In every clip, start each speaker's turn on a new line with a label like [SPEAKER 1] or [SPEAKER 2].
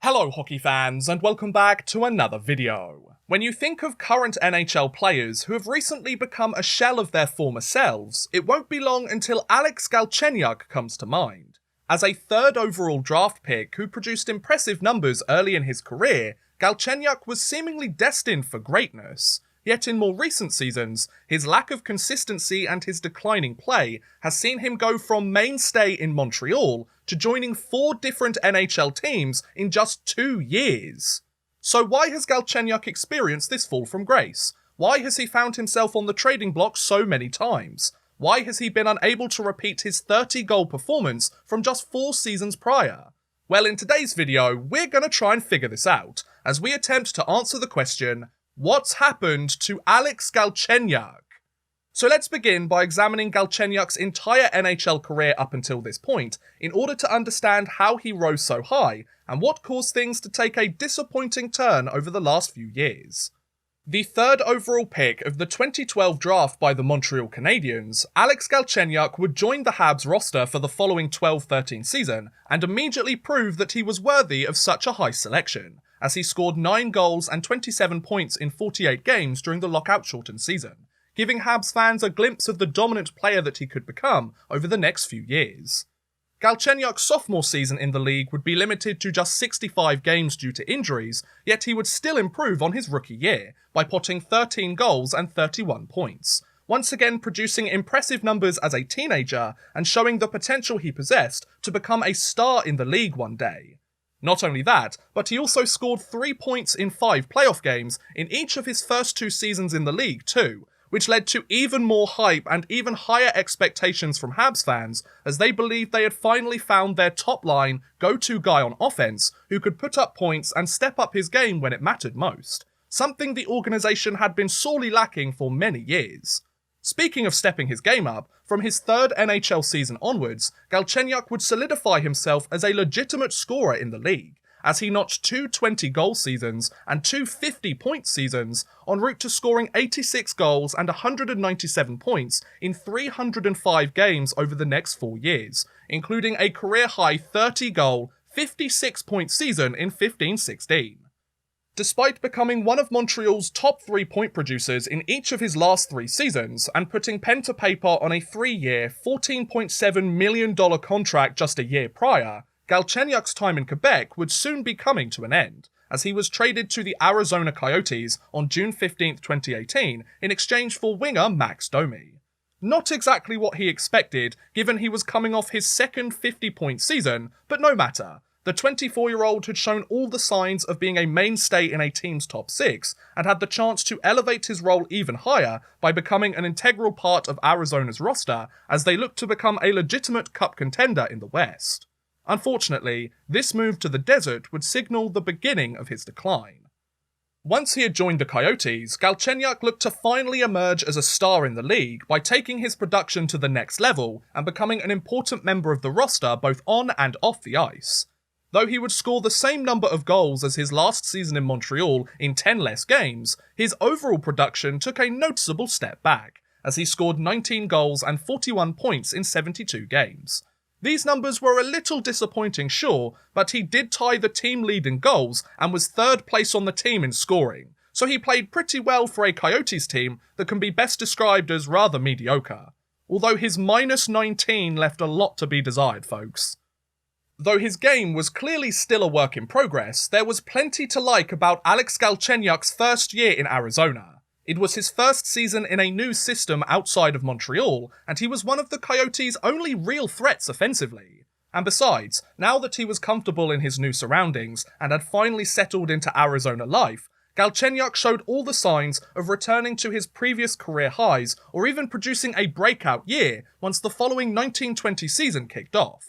[SPEAKER 1] Hello hockey fans, and welcome back to another video. When you think of current NHL players who have recently become a shell of their former selves, it won't be long until Alex Galchenyuk comes to mind. As a third overall draft pick who produced impressive numbers early in his career, Galchenyuk was seemingly destined for greatness. Yet in more recent seasons, his lack of consistency and his declining play has seen him go from mainstay in Montreal to joining 4 different NHL teams in just 2 years. So why has Galchenyuk experienced this fall from grace? Why has he found himself on the trading block so many times? Why has he been unable to repeat his 30-goal performance from just 4 seasons prior? Well, in today's video, we're going to try and figure this out, as we attempt to answer the question, what's happened to Alex Galchenyuk? So let's begin by examining Galchenyuk's entire NHL career up until this point, in order to understand how he rose so high, and what caused things to take a disappointing turn over the last few years. The third overall pick of the 2012 draft by the Montreal Canadiens, Alex Galchenyuk would join the Habs roster for the following 12-13 season, and immediately prove that he was worthy of such a high selection, as he scored 9 goals and 27 points in 48 games during the lockout-shortened season, giving Habs fans a glimpse of the dominant player that he could become over the next few years. Galchenyuk's sophomore season in the league would be limited to just 65 games due to injuries, yet he would still improve on his rookie year, by potting 13 goals and 31 points, once again producing impressive numbers as a teenager and showing the potential he possessed to become a star in the league one day. Not only that, but he also scored 3 points in 5 playoff games in each of his first 2 seasons in the league too, which led to even more hype and even higher expectations from Habs fans, as they believed they had finally found their top-line, go-to guy on offense who could put up points and step up his game when it mattered most, something the organisation had been sorely lacking for many years. Speaking of stepping his game up, from his third NHL season onwards, Galchenyuk would solidify himself as a legitimate scorer in the league, as he notched 2 20-goal seasons and 2 50-point seasons, en route to scoring 86 goals and 197 points in 305 games over the next 4 years, including a career-high 30-goal, 56-point season in 15-16. Despite becoming one of Montreal's top 3-point producers in each of his last 3 seasons, and putting pen to paper on a 3-year, $14.7 million contract just a year prior, Galchenyuk's time in Quebec would soon be coming to an end, as he was traded to the Arizona Coyotes on June 15, 2018, in exchange for winger Max Domi. Not exactly what he expected, given he was coming off his second 50-point season, but no matter. The 24-year-old had shown all the signs of being a mainstay in a team's top 6, and had the chance to elevate his role even higher by becoming an integral part of Arizona's roster as they looked to become a legitimate cup contender in the West. Unfortunately, this move to the desert would signal the beginning of his decline. Once he had joined the Coyotes, Galchenyuk looked to finally emerge as a star in the league by taking his production to the next level and becoming an important member of the roster both on and off the ice. Though he would score the same number of goals as his last season in Montreal in 10 less games, his overall production took a noticeable step back, as he scored 19 goals and 41 points in 72 games. These numbers were a little disappointing, sure, but he did tie the team lead in goals and was 3rd place on the team in scoring, so he played pretty well for a Coyotes team that can be best described as rather mediocre. Although his -19 left a lot to be desired, folks. Though his game was clearly still a work in progress, there was plenty to like about Alex Galchenyuk's first year in Arizona. It was his first season in a new system outside of Montreal, and he was one of the Coyotes' only real threats offensively. And besides, now that he was comfortable in his new surroundings and had finally settled into Arizona life, Galchenyuk showed all the signs of returning to his previous career highs or even producing a breakout year once the following 1920 season kicked off.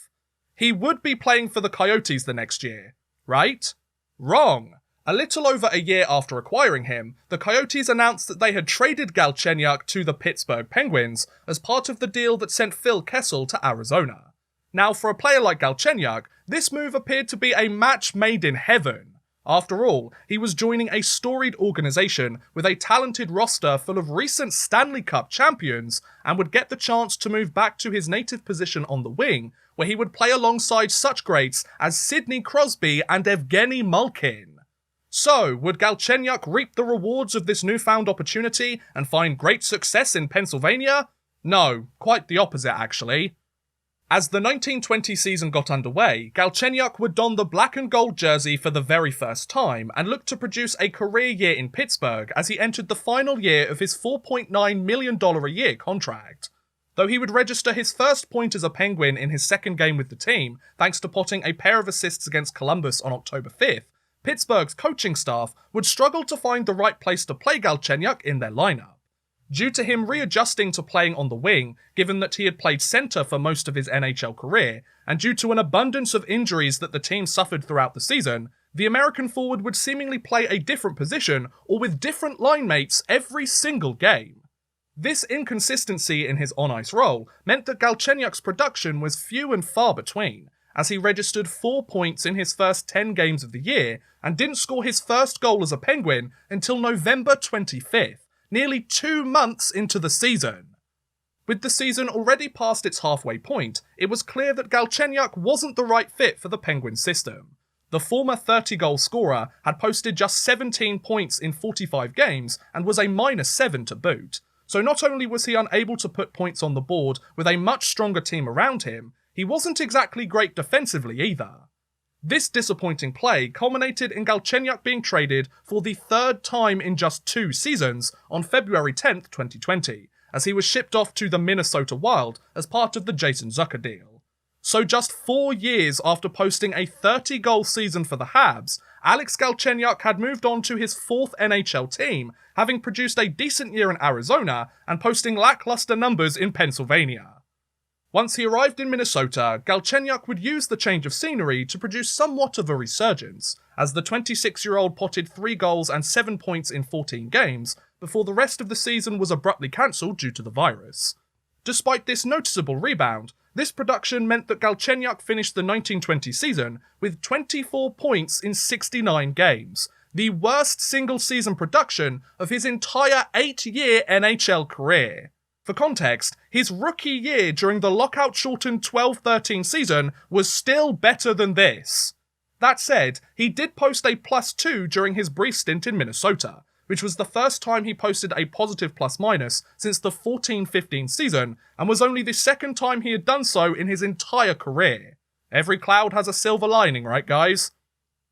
[SPEAKER 1] He would be playing for the Coyotes the next year, right? Wrong! A little over a year after acquiring him, the Coyotes announced that they had traded Galchenyuk to the Pittsburgh Penguins as part of the deal that sent Phil Kessel to Arizona. Now, for a player like Galchenyuk, this move appeared to be a match made in heaven. After all, he was joining a storied organisation with a talented roster full of recent Stanley Cup champions, and would get the chance to move back to his native position on the wing, where he would play alongside such greats as Sidney Crosby and Evgeny Malkin. So, would Galchenyuk reap the rewards of this newfound opportunity and find great success in Pennsylvania? No, quite the opposite actually. As the 1920 season got underway, Galchenyuk would don the black and gold jersey for the very first time and look to produce a career year in Pittsburgh as he entered the final year of his $4.9 million a year contract. Though he would register his first point as a Penguin in his second game with the team, thanks to potting a pair of assists against Columbus on October 5th, Pittsburgh's coaching staff would struggle to find the right place to play Galchenyuk in their lineup. Due to him readjusting to playing on the wing, given that he had played centre for most of his NHL career, and due to an abundance of injuries that the team suffered throughout the season, the American forward would seemingly play a different position or with different line mates every single game. This inconsistency in his on-ice role meant that Galchenyuk's production was few and far between, as he registered 4 points in his first 10 games of the year and didn't score his first goal as a Penguin until November 25th. Nearly 2 months into the season. With the season already past its halfway point, it was clear that Galchenyuk wasn't the right fit for the Penguin system. The former 30-goal scorer had posted just 17 points in 45 games and was a -7 to boot, so not only was he unable to put points on the board with a much stronger team around him, he wasn't exactly great defensively either. This disappointing play culminated in Galchenyuk being traded for the third time in just 2 seasons on February 10th, 2020, as he was shipped off to the Minnesota Wild as part of the Jason Zucker deal. So just 4 years after posting a 30-goal season for the Habs, Alex Galchenyuk had moved on to his 4th NHL team, having produced a decent year in Arizona and posting lackluster numbers in Pennsylvania. Once he arrived in Minnesota, Galchenyuk would use the change of scenery to produce somewhat of a resurgence, as the 26-year-old potted 3 goals and 7 points in 14 games, before the rest of the season was abruptly cancelled due to the virus. Despite this noticeable rebound, this production meant that Galchenyuk finished the 1920 season with 24 points in 69 games, the worst single-season production of his entire 8-year NHL career. For context, his rookie year during the lockout-shortened 12-13 season was still better than this. That said, he did post a +2 during his brief stint in Minnesota, which was the first time he posted a positive plus-minus since the 14-15 season, and was only the second time he had done so in his entire career. Every cloud has a silver lining, right guys?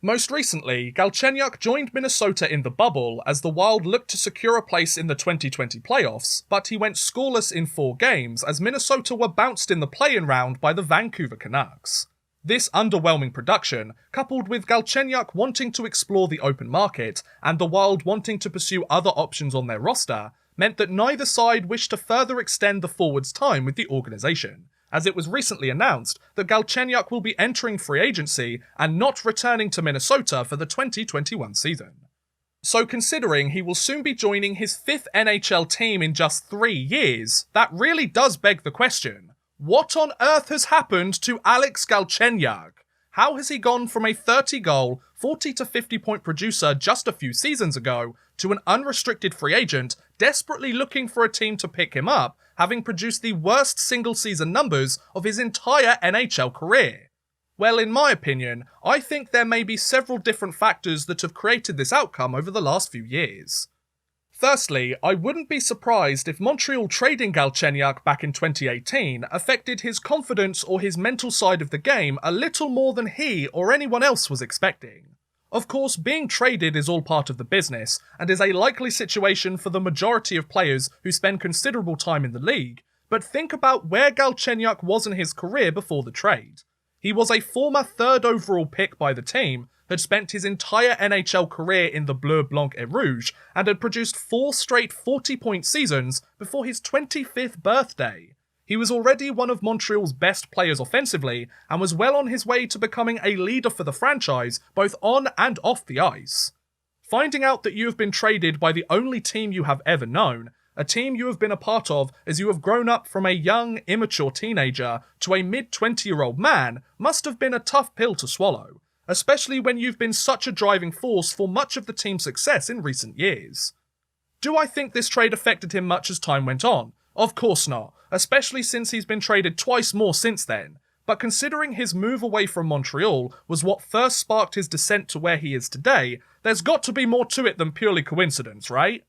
[SPEAKER 1] Most recently, Galchenyuk joined Minnesota in the bubble as the Wild looked to secure a place in the 2020 playoffs, but he went scoreless in 4 games as Minnesota were bounced in the play-in round by the Vancouver Canucks. This underwhelming production, coupled with Galchenyuk wanting to explore the open market and the Wild wanting to pursue other options on their roster, meant that neither side wished to further extend the forward's time with the organisation, as it was recently announced that Galchenyuk will be entering free agency and not returning to Minnesota for the 2021 season. So considering he will soon be joining his 5th NHL team in just 3 years, that really does beg the question, what on earth has happened to Alex Galchenyuk? How has he gone from a 30-goal, 40 to 50-point producer just a few seasons ago to an unrestricted free agent desperately looking for a team to pick him up, having produced the worst single-season numbers of his entire NHL career? Well, in my opinion, I think there may be several different factors that have created this outcome over the last few years. Firstly, I wouldn't be surprised if Montreal trading Galchenyuk back in 2018 affected his confidence or his mental side of the game a little more than he or anyone else was expecting. Of course, being traded is all part of the business, and is a likely situation for the majority of players who spend considerable time in the league, but think about where Galchenyuk was in his career before the trade. He was a former 3rd overall pick by the team, had spent his entire NHL career in the Bleu Blanc et Rouge, and had produced 4 straight 40-point seasons before his 25th birthday. He was already one of Montreal's best players offensively, and was well on his way to becoming a leader for the franchise, both on and off the ice. Finding out that you have been traded by the only team you have ever known, a team you have been a part of as you have grown up from a young, immature teenager to a mid-20-year-old man, must have been a tough pill to swallow, especially when you've been such a driving force for much of the team's success in recent years. Do I think this trade affected him much as time went on? Of course not, especially since he's been traded twice more since then, but considering his move away from Montreal was what first sparked his descent to where he is today, there's got to be more to it than purely coincidence, right?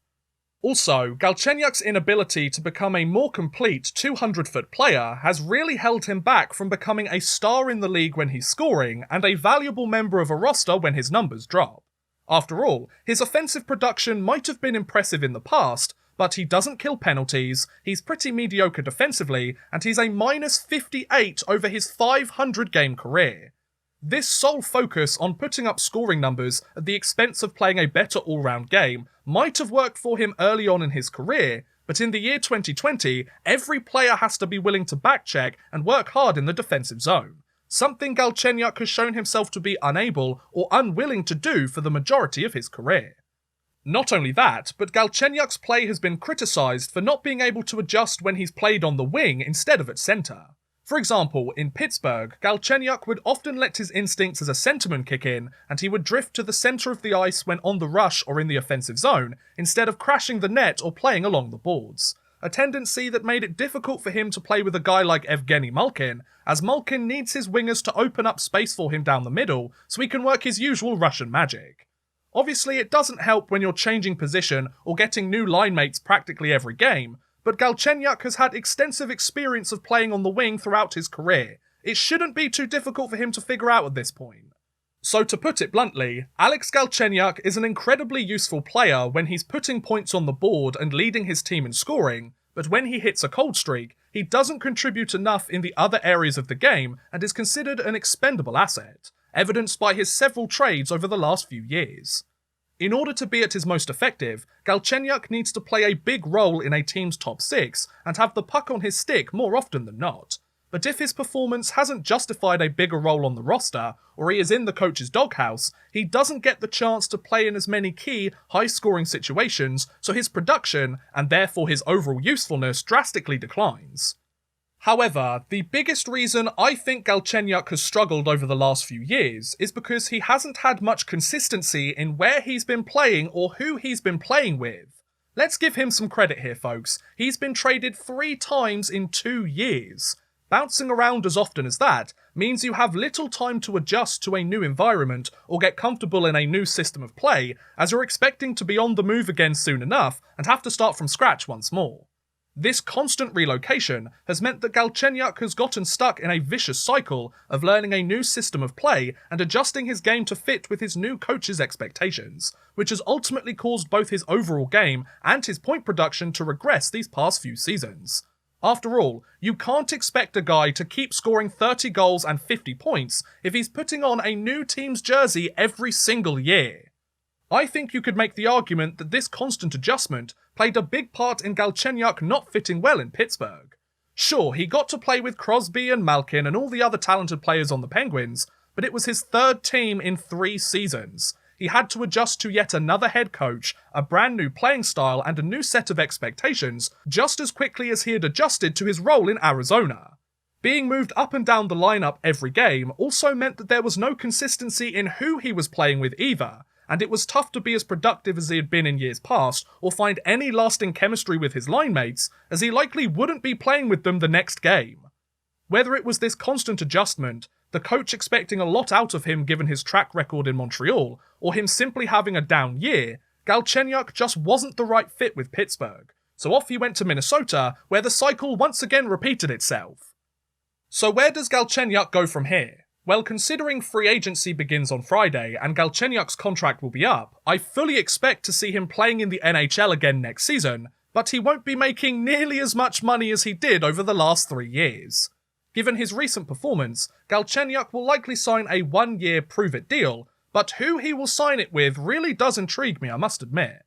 [SPEAKER 1] Also, Galchenyuk's inability to become a more complete 200-foot player has really held him back from becoming a star in the league when he's scoring and a valuable member of a roster when his numbers drop. After all, his offensive production might have been impressive in the past, but he doesn't kill penalties, he's pretty mediocre defensively, and he's a -58 over his 500-game career. This sole focus on putting up scoring numbers at the expense of playing a better all-round game might have worked for him early on in his career, but in the year 2020, every player has to be willing to backcheck and work hard in the defensive zone, something Galchenyuk has shown himself to be unable or unwilling to do for the majority of his career. Not only that, but Galchenyuk's play has been criticised for not being able to adjust when he's played on the wing instead of at centre. For example, in Pittsburgh, Galchenyuk would often let his instincts as a centreman kick in, and he would drift to the centre of the ice when on the rush or in the offensive zone, instead of crashing the net or playing along the boards. A tendency that made it difficult for him to play with a guy like Evgeny Malkin, as Malkin needs his wingers to open up space for him down the middle so he can work his usual Russian magic. Obviously, it doesn't help when you're changing position or getting new line mates practically every game, but Galchenyuk has had extensive experience of playing on the wing throughout his career. It shouldn't be too difficult for him to figure out at this point. So to put it bluntly, Alex Galchenyuk is an incredibly useful player when he's putting points on the board and leading his team in scoring, but when he hits a cold streak, he doesn't contribute enough in the other areas of the game and is considered an expendable asset, evidenced by his several trades over the last few years. In order to be at his most effective, Galchenyuk needs to play a big role in a team's top six and have the puck on his stick more often than not. But if his performance hasn't justified a bigger role on the roster, or he is in the coach's doghouse, he doesn't get the chance to play in as many key, high-scoring situations, so his production, and therefore his overall usefulness, drastically declines. However, the biggest reason I think Galchenyuk has struggled over the last few years is because he hasn't had much consistency in where he's been playing or who he's been playing with. Let's give him some credit here, folks. He's been traded 3 times in 2 years. Bouncing around as often as that means you have little time to adjust to a new environment or get comfortable in a new system of play, as you're expecting to be on the move again soon enough and have to start from scratch once more. This constant relocation has meant that Galchenyuk has gotten stuck in a vicious cycle of learning a new system of play and adjusting his game to fit with his new coach's expectations, which has ultimately caused both his overall game and his point production to regress these past few seasons. After all, you can't expect a guy to keep scoring 30 goals and 50 points if he's putting on a new team's jersey every single year. I think you could make the argument that this constant adjustment played a big part in Galchenyuk not fitting well in Pittsburgh. Sure, he got to play with Crosby and Malkin and all the other talented players on the Penguins, but it was his 3rd team in 3 seasons. He had to adjust to yet another head coach, a brand new playing style and a new set of expectations just as quickly as he had adjusted to his role in Arizona. Being moved up and down the lineup every game also meant that there was no consistency in who he was playing with either, and it was tough to be as productive as he had been in years past, or find any lasting chemistry with his line mates, as he likely wouldn't be playing with them the next game. Whether it was this constant adjustment, the coach expecting a lot out of him given his track record in Montreal, or him simply having a down year, Galchenyuk just wasn't the right fit with Pittsburgh, so off he went to Minnesota, where the cycle once again repeated itself. So where does Galchenyuk go from here? Well, considering free agency begins on Friday and Galchenyuk's contract will be up, I fully expect to see him playing in the NHL again next season, but he won't be making nearly as much money as he did over the last 3 years. Given his recent performance, Galchenyuk will likely sign a 1-year prove-it deal, but who he will sign it with really does intrigue me, I must admit.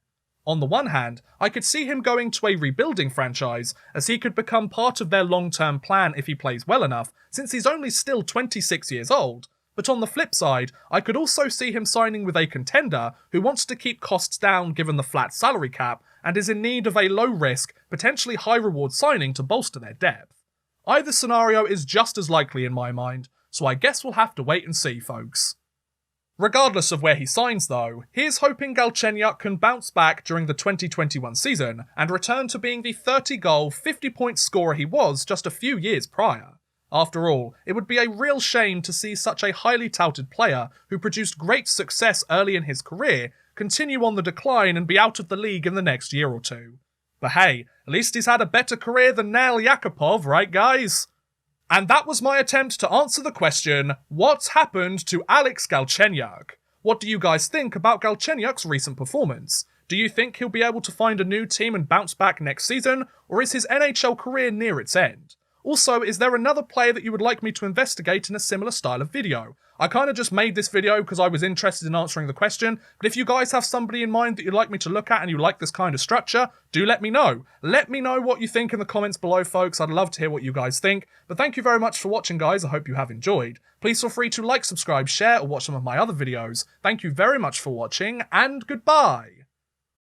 [SPEAKER 1] On the one hand, I could see him going to a rebuilding franchise, as he could become part of their long-term plan if he plays well enough, since he's only still 26 years old. But on the flip side, I could also see him signing with a contender who wants to keep costs down given the flat salary cap, and is in need of a low-risk, potentially high-reward signing to bolster their depth. Either scenario is just as likely in my mind, so I guess we'll have to wait and see, folks. Regardless of where he signs though, here's hoping Galchenyuk can bounce back during the 2021 season and return to being the 30-goal, 50-point scorer he was just a few years prior. After all, it would be a real shame to see such a highly touted player who produced great success early in his career continue on the decline and be out of the league in the next year or two. But hey, at least he's had a better career than Nail Yakupov, right guys? And that was my attempt to answer the question, what's happened to Alex Galchenyuk? What do you guys think about Galchenyuk's recent performance? Do you think he'll be able to find a new team and bounce back next season, or is his NHL career near its end? Also, is there another player that you would like me to investigate in a similar style of video? I kind of just made this video because I was interested in answering the question, but if you guys have somebody in mind that you'd like me to look at and you like this kind of structure, do let me know. Let me know what you think in the comments below, folks. I'd love to hear what you guys think. But thank you very much for watching, guys. I hope you have enjoyed. Please feel free to like, subscribe, share, or watch some of my other videos. Thank you very much for watching, and goodbye.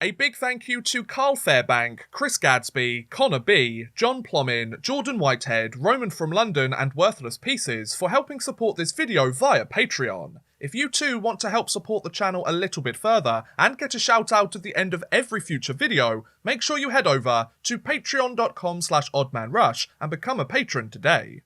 [SPEAKER 1] A big thank you to Carl Fairbank, Chris Gadsby, Connor B, John Plomin, Jordan Whitehead, Roman from London, and Worthless Pieces for helping support this video via Patreon. If you too want to help support the channel a little bit further and get a shout out at the end of every future video, make sure you head over to patreon.com/oddmanrush and become a patron today.